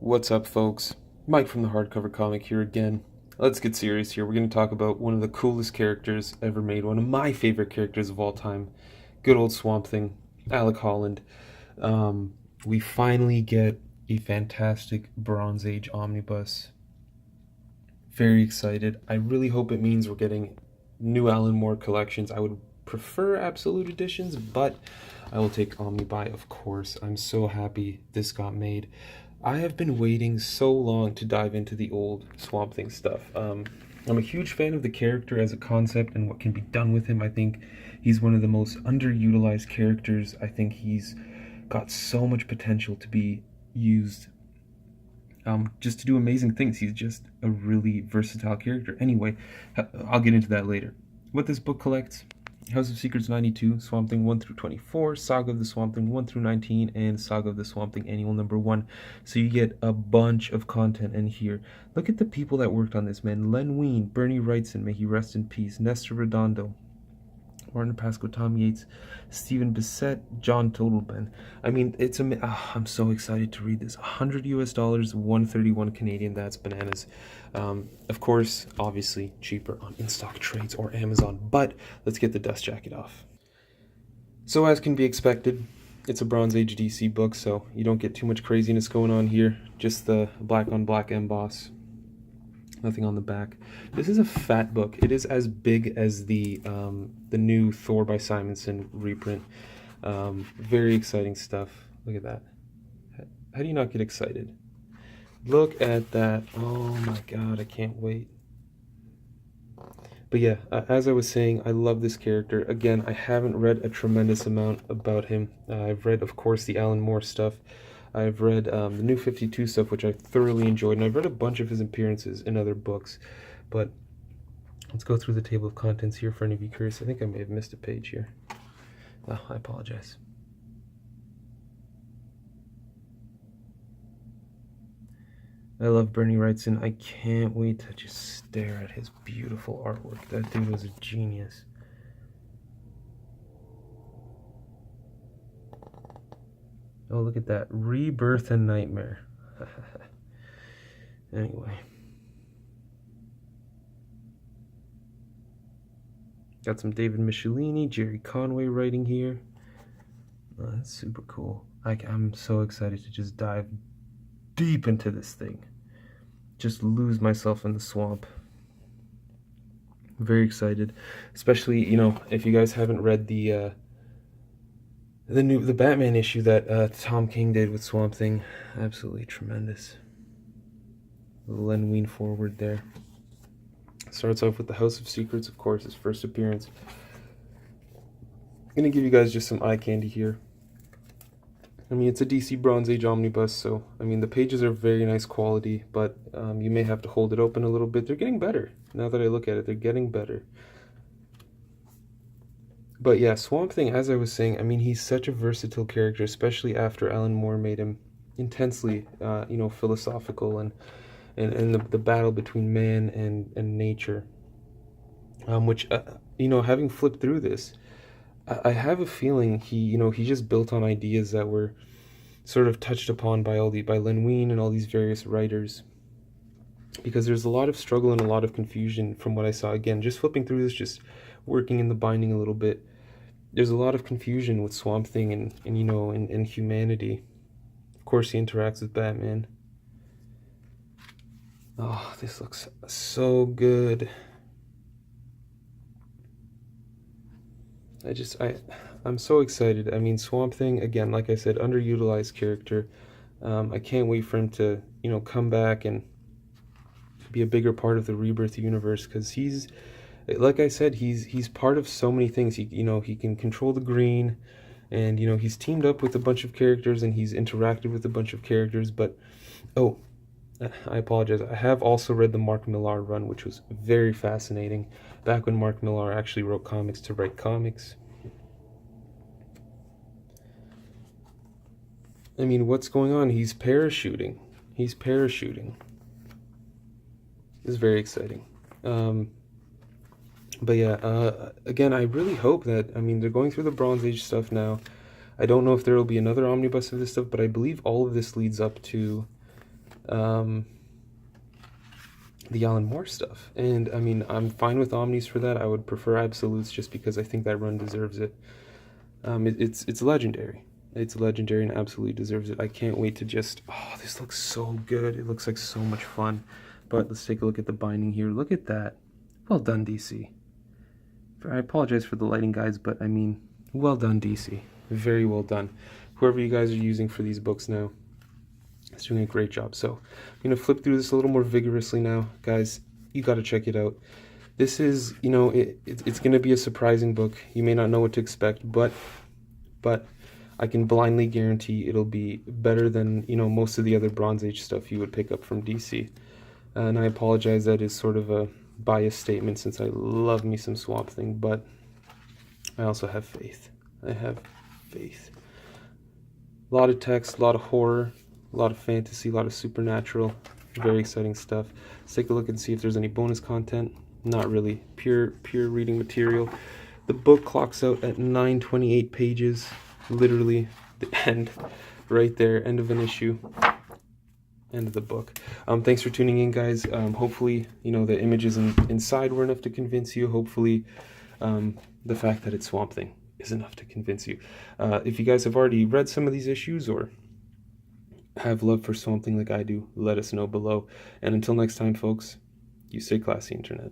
What's up, folks? Mike from the Hardcover Comic here again. Let's get serious here. We're going to talk about one of the coolest characters ever made, one of my favorite characters of all time. Good old Swamp Thing, Alec Holland. We finally get a fantastic Bronze Age omnibus. Very excited. I really hope it means we're getting new Alan Moore collections. I would prefer absolute editions, but I will take Omnibuy, of course. I'm so happy this got made. I have been waiting so long to dive into the old Swamp Thing stuff. I'm a huge fan of the character as a concept and what can be done with him. I think he's one of the most underutilized characters. I think he's got so much potential to be used just to do amazing things. He's just a really versatile character. Anyway, I'll get into that later. What this book collects: House of Secrets 92, Swamp Thing 1 through 24, Saga of the Swamp Thing 1 through 19, and Saga of the Swamp Thing Annual number 1. So you get a bunch of content in here. Look at the people that worked on this, man. Len Wein, Bernie Wrightson, may he rest in peace, Nestor Redondo, Martin Pasco, Tom Yates, Stephen Bissett, John Totalben. I mean, I'm so excited to read this. $100 US, 131 Canadian. That's bananas. Of course, obviously cheaper on in-stock trades or Amazon. But let's get the dust jacket off. So as can be expected, it's a Bronze Age DC book, so you don't get too much craziness going on here. Just the black on black emboss. Nothing on the back. This is a fat book. It is as big as the new Thor by Simonson reprint. Very exciting stuff. Look at that. How do you not get excited? Look at that. Oh my god, I can't wait. But yeah, as I was saying, I love this character. Again, I haven't read a tremendous amount about him. I've read, of course, the Alan Moore stuff. I've read the New 52 stuff, which I thoroughly enjoyed, and I've read a bunch of his appearances in other books. But let's go through the table of contents here for any of you curious. I think I may have missed a page here. Oh, I apologize. I love Bernie Wrightson. I can't wait to just stare at his beautiful artwork. That dude was a genius. Oh, look at that. Rebirth and Nightmare. Anyway. Got some David Michelini, Jerry Conway writing here. Oh, that's super cool. I'm so excited to just dive deep into this thing. Just lose myself in the swamp. Very excited. Especially, if you guys haven't read the Batman issue that Tom King did with Swamp Thing. Absolutely tremendous. The Len Wein forward there. Starts off with the House of Secrets, of course, his first appearance. I'm gonna give you guys just some eye candy here. I mean, it's a DC Bronze Age omnibus, so I mean the pages are very nice quality, but you may have to hold it open a little bit. They're getting better. Now that I look at it, they're getting better. But yeah, Swamp Thing, as I was saying, I mean, he's such a versatile character, especially after Alan Moore made him intensely, philosophical and the battle between man and nature. Which, having flipped through this, I have a feeling he just built on ideas that were sort of touched upon by Len Wein and all these various writers. Because there's a lot of struggle and a lot of confusion from what I saw. Again, just flipping through this, just working in the binding a little bit. There's a lot of confusion with Swamp Thing and humanity. Of course, he interacts with Batman. Oh, this looks so good. I'm so excited. I mean, Swamp Thing, again, like I said, underutilized character. I can't wait for him to, come back and be a bigger part of the Rebirth universe, because he's, like I said, he's part of so many things. He can control the green, and he's teamed up with a bunch of characters, and he's interacted with a bunch of characters. But I apologize. I have also read the Mark Millar run, which was very fascinating. Back when Mark Millar actually wrote comics to write comics. I mean, what's going on? He's parachuting. This is very exciting. But yeah, again, I really hope that, I mean, they're going through the Bronze Age stuff now. I don't know if there will be another omnibus of this stuff, but I believe all of this leads up to um, the Alan Moore stuff. And I mean, I'm fine with Omnis for that. I would prefer Absolutes just because I think that run deserves it. It's legendary. It's legendary and absolutely deserves it. I can't wait to just... Oh, this looks so good. It looks like so much fun. But let's take a look at the binding here. Look at that. Well done, DC. I apologize for the lighting, guys, but I mean, well done, DC. Very well done. Whoever you guys are using for these books now is doing a great job. So I'm going to flip through this a little more vigorously now. Guys, you got to check it out. This is, you know, it's going to be a surprising book. You may not know what to expect, but I can blindly guarantee it'll be better than, you know, most of the other Bronze Age stuff you would pick up from DC. And I apologize, that is sort of a biased statement since I love me some Swamp Thing, but I also have faith. I have faith. A lot of text, a lot of horror, a lot of fantasy, a lot of supernatural, very exciting stuff. Let's take a look and see if there's any bonus content. Not really. Pure reading material. The book clocks out at 928 pages. Literally the end. Right there. End of an issue. End of the book. Thanks for tuning in, guys. Hopefully, you know, the images inside were enough to convince you. Hopefully, the fact that it's Swamp Thing is enough to convince you. If you guys have already read some of these issues or have love for Swamp Thing like I do, let us know below. And until next time, folks, you stay classy, Internet.